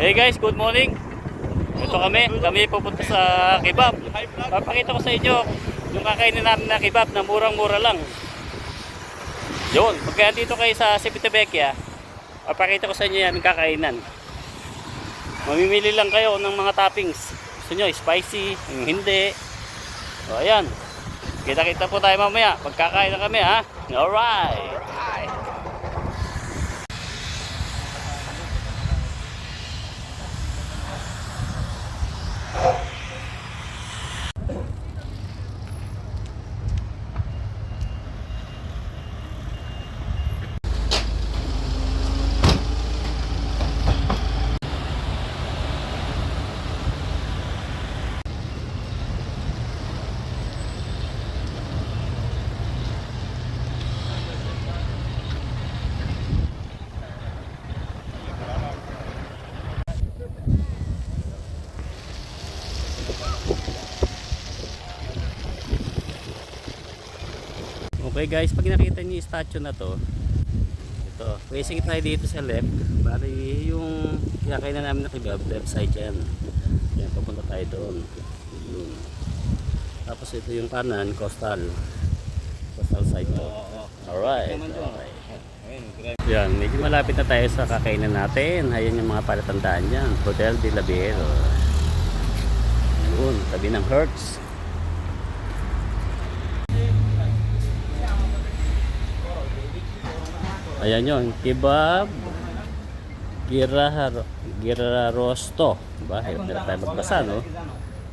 Hey guys, good morning. Ito kami pupunta sa kebab. Papakita ko sa inyo yung kakainin namin na kebab na murang-mura lang. Yun, pagka dito kayo sa Civitavecchia, papakita ko sa inyo yung kakainan. Mamimili lang kayo ng mga toppings. Gusto nyo, spicy, yung hindi. So ayan, kita-kita po tayo mamaya. Pagkakain na kami ha. Alright. Okay guys, pag nakita niyo yung statue na to, ito, facing tayo dito sa left, bali yung kinakainan namin na kebab, left side yan. Yan, papunta tayo doon. Yun. Tapos ito yung kanan, coastal side to. Alright. Yan, medyo malapit na tayo sa kakainan natin. Ayan yung mga palatandaan yan, Hotel de la Biero. Yun, tabi ng Hertz. Ayan yun, kebab Girarosto. Diba? Hirap nila tayo magbasa, no?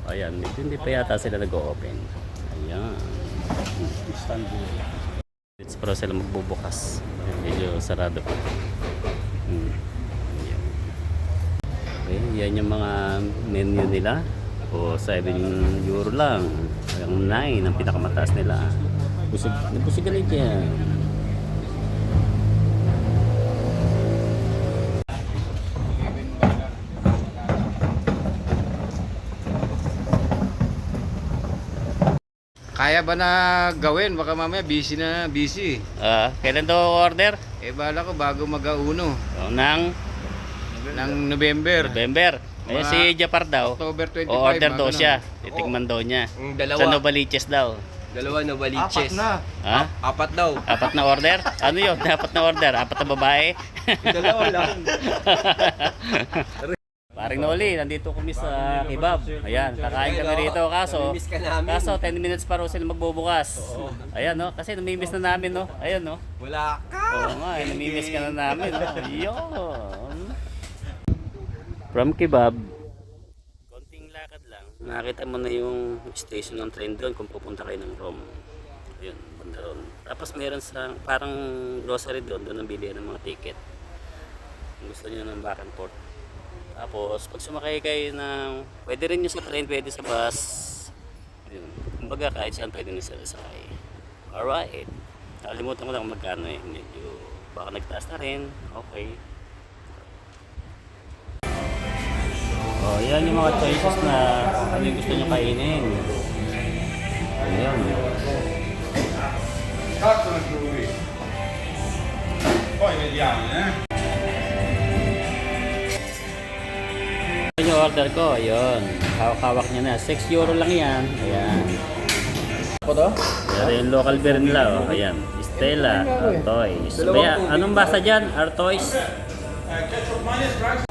Ayan, hindi pa yata sila nag-o-open. Ayan. It's para sila magbubukas. Medyo sarado pa. Ayan. Okay, yan yung mga menu nila. O 7 euro lang. Ang 9 ang pinakamataas nila. Busog galit yan. Kaya ba na gawin? Baka mamaya busy. Kailan daw order? Bala ko bago mag-auno Ng November. Ayan si Japar daw. October 25. O-order daw siya. Titikman daw niya. Dalawa. Sa Novaliches daw. Dalawa Novaliches. Ha? Apat daw. Apat na order? Ano yun? Apat na order? Apat na babae? Dalawa lang. Paring Noli, nandito kami sa kebab. Ayan, kakain kami rito. Kaso, Namimiss ka namin. 10 minutes pa raw sila magbubukas. Ayan no, kasi namimiss na namin no. Ayan no. Wala ka. Oo nga, namimiss ka na namin no. Yun. From kebab, konting lakad lang. Nakita mo na yung station ng train doon kung pupunta kayo ng Rome. Ayun, banda ron. Tapos meron sa parang grocery doon ang bilihan ng mga ticket. Kung gusto niyo ng back and forth. Tapos, pag sumakay kayo ng, pwede rin nyo sa train, pwede sa bus. Yun. Kumbaga, kahit saan pwede nyo sila sakay. Alright. Nakalimutan ko lang kung magkano eh. Medyo, baka nagtaas na rin. Okay. Oh, yan yung mga choices na ano yung gusto nyo kainin. Ayan. Poi vediamo, Yung order ko, ayun. Hawak-hawak niya na. 6 euro lang yan. Ayan. Ako to? Ayan yung local beer nila. Oh. Ayan. Stella. Artois. Kaya, anong basa dyan? Artois? Ketchup minus rice.